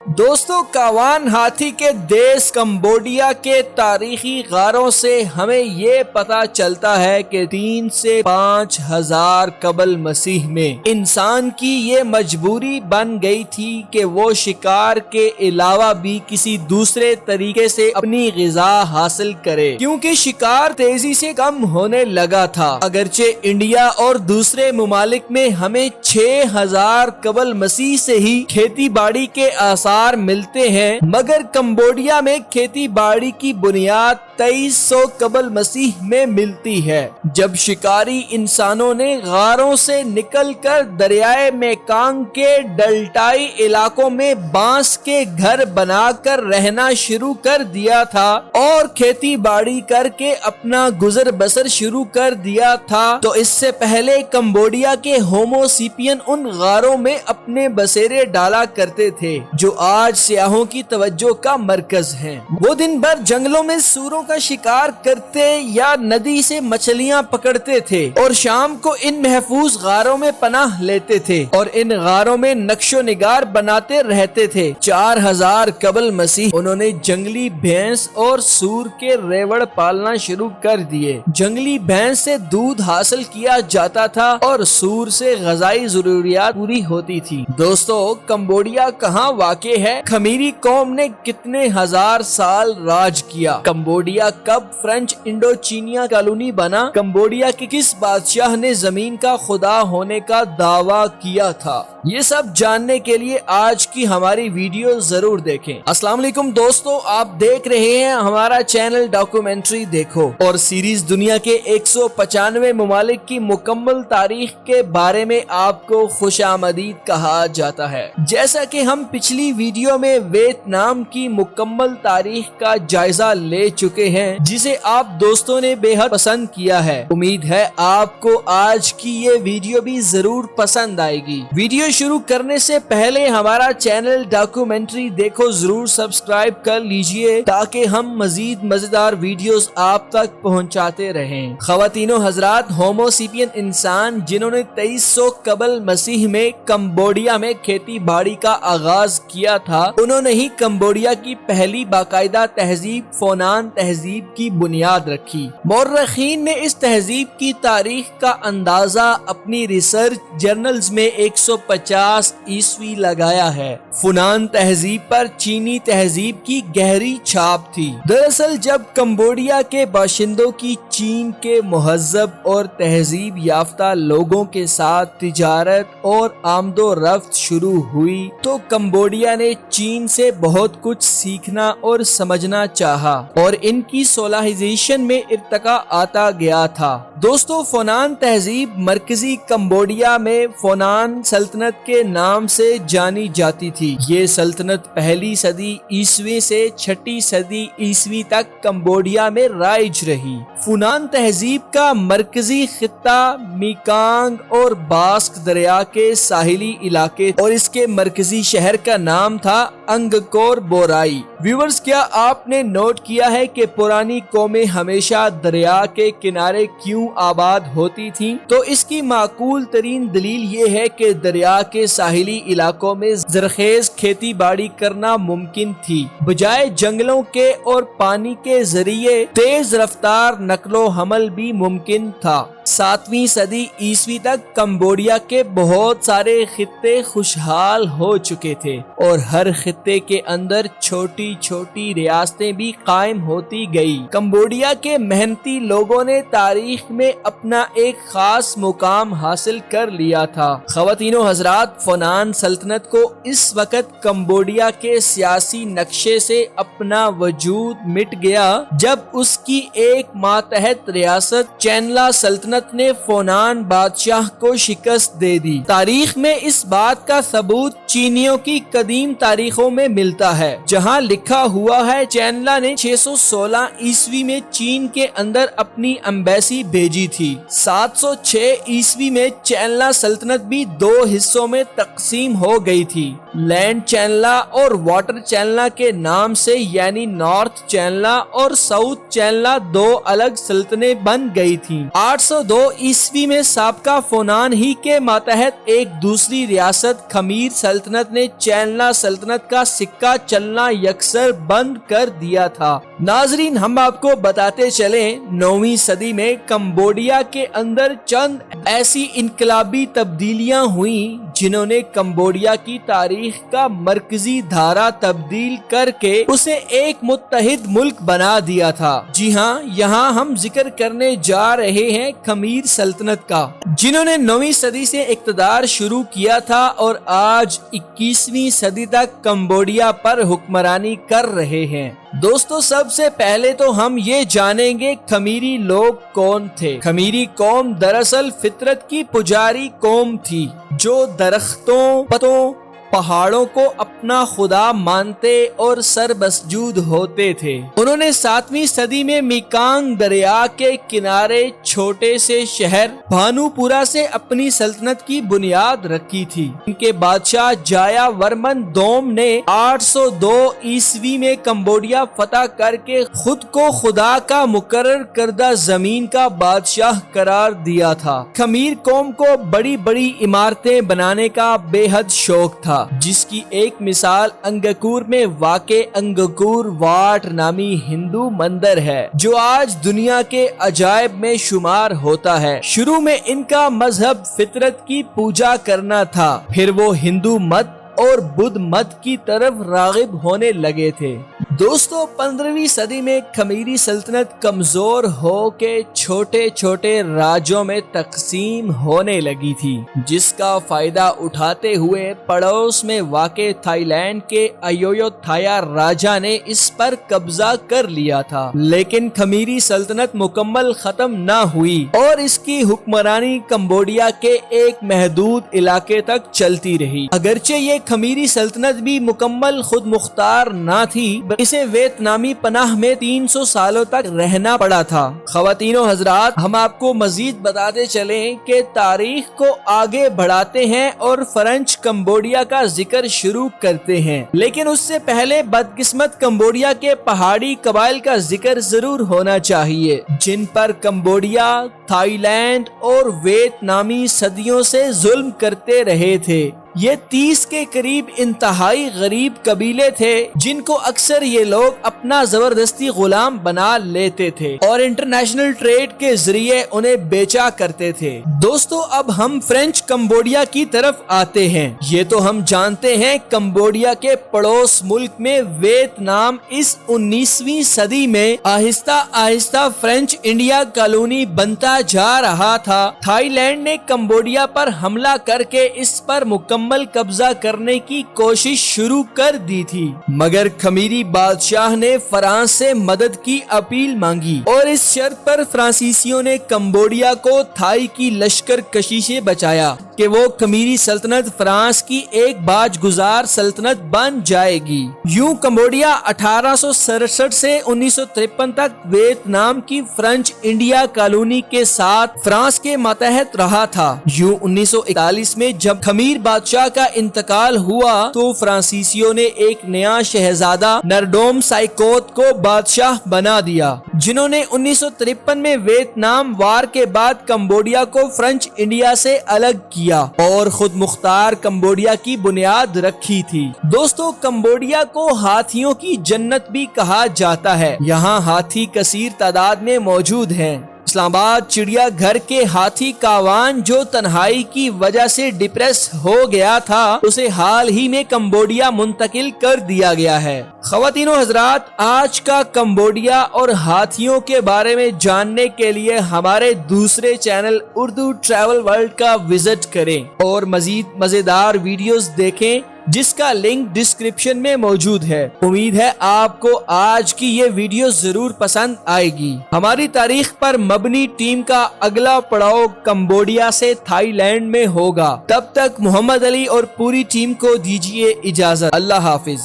دوستو، کاوان ہاتھی کے دیس کمبوڈیا کے تاریخی غاروں سے ہمیں یہ پتا چلتا ہے کہ 3 سے 5,000 قبل مسیح میں انسان کی یہ مجبوری بن گئی تھی کہ وہ شکار کے علاوہ بھی کسی دوسرے طریقے سے اپنی غذا حاصل کرے، کیونکہ شکار تیزی سے کم ہونے لگا تھا۔ اگرچہ انڈیا اور دوسرے ممالک میں ہمیں 6,000 قبل مسیح سے ہی کھیتی باڑی کے آثار ملتے ہیں، مگر کمبوڈیا میں کھیتی باڑی کی بنیاد 2300 قبل مسیح میں ملتی ہے، جب شکاری انسانوں نے غاروں سے نکل کر دریائے میکانگ کے ڈلٹائی علاقوں میں بانس کے گھر بنا کر رہنا شروع کر دیا تھا اور کھیتی باڑی کر کے اپنا گزر بسر شروع کر دیا تھا، تو اس سے پہلے کمبوڈیا کے ہومو سیپین ان غاروں میں اپنے بسیرے ڈالا کرتے تھے جو آج سیاحوں کی توجہ کا مرکز ہیں۔ وہ دن بھر جنگلوں میں سوروں کا شکار کرتے یا ندی سے مچھلیاں پکڑتے تھے اور شام کو ان محفوظ غاروں میں پناہ لیتے تھے اور ان غاروں میں نقش و نگار بناتے رہتے تھے۔ 4,000 قبل مسیح انہوں نے جنگلی بھینس اور سور کے ریوڑ پالنا شروع کر دیے۔ جنگلی بھینس سے دودھ حاصل کیا جاتا تھا اور سور سے غذائی ضروریات پوری ہوتی تھی۔ دوستو، کمبوڈیا کہاں واقع ہے؟ خمیری قوم نے کتنے ہزار سال راج کیا؟ کمبوڈیا کب فرینچ انڈو چینیا کالونی بنا؟ کمبوڈیا کے کس بادشاہ نے زمین کا خدا ہونے کا دعویٰ کیا تھا؟ یہ سب جاننے کے لیے آج کی ہماری ویڈیو ضرور دیکھیں۔ السلام علیکم دوستو، آپ دیکھ رہے ہیں ہمارا چینل ڈاکومنٹری دیکھو اور سیریز دنیا کے 195 ممالک کی مکمل تاریخ کے بارے میں آپ کو خوش آمدید کہا جاتا ہے۔ جیسا کہ ہم پچھلی ویڈیو میں ویتنام کی مکمل تاریخ کا جائزہ لے چکے ہیں، جسے آپ دوستوں نے بے حد پسند کیا ہے۔ امید ہے آپ کو آج کی یہ ویڈیو بھی ضرور پسند آئے گی۔ ویڈیو شروع کرنے سے پہلے ہمارا چینل ڈاکومنٹری دیکھو ضرور سبسکرائب کر لیجئے تاکہ ہم مزید مزیدار ویڈیوز آپ تک پہنچاتے رہیں۔ خواتین و حضرات، ہومو سیپین انسان جنہوں نے 2300 قبل مسیح میں کمبوڈیا میں کھیتی باڑی کا آغاز کیا تھا، انہوں نے ہی کمبوڈیا کی پہلی باقاعدہ تہذیب فونان تہذیب کی بنیاد رکھی۔ مورخین نے اس تہذیب کی تاریخ کا اندازہ اپنی ریسرچ جرنلز میں 150 عیسوی لگایا ہے۔ فونان تہذیب پر چینی تہذیب کی گہری چھاپ تھی۔ دراصل جب کمبوڈیا کے باشندوں کی چین کے مہذب اور تہذیب یافتہ لوگوں کے ساتھ تجارت اور آمد و رفت شروع ہوئی تو کمبوڈیا نے چین سے بہت کچھ سیکھنا اور سمجھنا چاہا اور ان کی سولائزیشن میں ارتقا آتا گیا تھا۔ دوستو، فونان تہذیب مرکزی کمبوڈیا میں فونان سلطنت کے نام سے جانی جاتی تھی۔ یہ سلطنت پہلی صدی عیسوی سے 6 صدی عیسوی تک کمبوڈیا میں رائج رہی۔ فونان تہذیب کا مرکزی خطہ میکانگ اور باسک دریا کے ساحلی علاقے اور اس کے مرکزی شہر کا نام تھا انگکور بورائی۔ ویورز، کیا آپ نے نوٹ کیا ہے کہ پرانی قومیں ہمیشہ دریا کے کنارے کیوں آباد ہوتی تھیں؟ تو اس کی معقول ترین دلیل یہ ہے کہ دریا کے ساحلی علاقوں میں زرخیز کھیتی باڑی کرنا ممکن تھی، بجائے جنگلوں کے، اور پانی کے ذریعے تیز رفتار نقل و حمل بھی ممکن تھا۔ 7ویں صدی عیسوی تک کمبوڈیا کے بہت سارے خطے خوشحال ہو چکے تھے اور ہر خطے کے اندر چھوٹی چھوٹی ریاستیں بھی قائم ہوتی گئی۔ کمبوڈیا کے محنتی لوگوں نے تاریخ میں اپنا ایک خاص مقام حاصل کر لیا تھا۔ خواتین و حضرات، فونان سلطنت کو اس وقت کمبوڈیا کے سیاسی نقشے سے اپنا وجود مٹ گیا جب اس کی ایک ماتحت ریاست چینلا سلطنت نے فونان بادشاہ کو شکست دے دی۔ تاریخ میں اس بات کا ثبوت چینیوں کی قدیم تاریخوں میں ملتا ہے، جہاں لکھا ہوا ہے چینلا نے 616 عیسوی میں چین کے اندر اپنی امبیسی بھیجی تھی۔ 706 عیسوی میں چینلا سلطنت بھی 2 حصوں میں تقسیم ہو گئی تھی، لینڈ چینلا اور واٹر چینلا کے نام سے، یعنی نارتھ چینلا اور ساؤتھ چینلا 2 الگ سلطنتیں بن گئی تھیں۔ 800 802 ईस्वी में साबका फोनान ही के मातहत एक दूसरी रियासत खमीर सल्तनत ने चैनला सल्तनत का सिक्का चलना यकसर बंद कर दिया था। नाजरीन, हम आपको बताते चले 9वीं सदी में कंबोडिया के अंदर चंद ऐसी इनकलाबी तब्दीलियां हुई जिन्होंने कंबोडिया की तारीख का मरकजी धारा तब्दील करके उसे एक मुत्तहिद मुल्क बना दिया था। जी हाँ, यहाँ हम जिक्र करने जा रहे हैं खमीर सल्तनत का, जिन्होंने 9वीं सदी से इक़्तिदार शुरू किया था और आज 21वीं सदी तक कंबोडिया पर हुक्मरानी कर रहे हैं। दोस्तों, सबसे पहले तो हम ये जानेंगे खमीरी लोग कौन थे। खमीरी कौम दरअसल फितरत की पुजारी कौम थी, जो दरख्तों, पत्तों, पहाड़ों को अपना खुदा मानते और सरबसजूद होते थे। उन्होंने 7वीं सदी में मेकांग दरिया के किनारे छोटे से शहर भानुपुरा से अपनी सल्तनत की बुनियाद रखी थी। इनके बादशाह जाया वर्मन दोम ने 802 ईस्वी में कंबोडिया फतह करके खुद को खुदा का मुकर्रर करदा जमीन का बादशाह करार दिया था। खमीर कौम को बड़ी बड़ी इमारतें बनाने का बेहद शौक था, जिसकी एक मिसाल अंगकूर में वाक़े अंगकूर वाट नामी हिंदू मंदिर है, जो आज दुनिया के अजायब में शुमार होता है। शुरू में इनका मजहब फितरत की पूजा करना था, फिर वो हिंदू मत और बुद्ध मत की तरफ रागिब होने लगे थे। दोस्तों, 15वीं सदी में खमीरी सल्तनत कमजोर हो के छोटे छोटे राज्यों में तकसीम होने लगी थी, जिसका फायदा उठाते हुए पड़ोस में वाक़े थाईलैंड के अयोयोथाया राजा ने इस पर कब्जा कर लिया था। लेकिन खमीरी सल्तनत मुकम्मल खत्म न हुई और इसकी हुक्मरानी कंबोडिया के एक महदूद इलाके तक चलती रही। अगरचे ये खमीरी सल्तनत भी मुकम्मल खुद मुख्तार न थी, इसे वियतनामी पनाह में 300 सालों तक रहना पड़ा था। ख़वातीनो हज़रात, हम आपको मजीद बताते चलें कि तारीख को आगे बढ़ाते हैं और फ्रेंच कंबोडिया का जिक्र शुरू करते हैं, लेकिन उससे पहले बदकिस्मत कंबोडिया के पहाड़ी कबाइल का जिक्र जरूर होना चाहिए, जिन पर कंबोडिया, थाईलैंड और वियतनामी सदियों से जुल्म करते रहे थे। ये 30 के करीब इंतहाई गरीब कबीले थे, जिनको अक्सर ये लोग अपना जबरदस्ती गुलाम बना लेते थे और इंटरनेशनल ट्रेड के जरिए उन्हें बेचा करते थे। दोस्तों, अब हम फ्रेंच कंबोडिया की तरफ आते हैं। ये तो हम जानते हैं कंबोडिया के पड़ोस मुल्क में वियतनाम इस 19वीं सदी में Aahista Aahista French India colony बनता जा रहा था। थाईलैंड ने कंबोडिया पर हमला करके इस पर मुकम्मल कब्जा करने की कोशिश शुरू कर दी थी, मगर खमीरी बादशाह ने फ्रांस से मदद की अपील मांगी और इस शर्त पर फ्रांसीसियों ने कंबोडिया को थाई की लश्कर कशी से बचाया कि वो खमीरी सल्तनत फ्रांस की एक बाजगुजार सल्तनत बन जाएगी। यूं कंबोडिया 1867 से 1953 तक वियतनाम की फ्रेंच इंडिया कॉलोनी के साथ फ्रांस के मातहत रहा था। यूं 1941 में जब खमीर बादशाह का इंतकाल हुआ तो फ्रांसीसियों ने एक नया शहजादा नरडोम साइकोत को बादशाह बना दिया, जिन्होंने 1953 में वियतनाम वार के बाद कंबोडिया को फ्रेंच इंडिया से अलग किया और खुद मुख्तार कंबोडिया की बुनियाद रखी थी। दोस्तों, कंबोडिया को हाथियों की जन्नत भी कहा जाता है। यहाँ हाथी कसीर तादाद में मौजूद हैं। इस्लामाबाद चिड़िया घर के हाथी कावान, जो तन्हाई की वजह से डिप्रेस हो गया था, उसे हाल ही में कंबोडिया मुंतकिल कर दिया गया है। ख़वातीनो हज़रात, आज का कंबोडिया और हाथियों के बारे में जानने के लिए हमारे दूसरे चैनल उर्दू ट्रैवल वर्ल्ड का विजिट करें और मजीद मजेदार वीडियोस देखें, जिसका लिंक डिस्क्रिप्शन में मौजूद है। उम्मीद है आपको आज की ये वीडियो जरूर पसंद आएगी। हमारी तारीख पर मबनी टीम का अगला पड़ाव कंबोडिया से थाईलैंड में होगा। तब तक मोहम्मद अली और पूरी टीम को दीजिए इजाजत। अल्लाह हाफिज।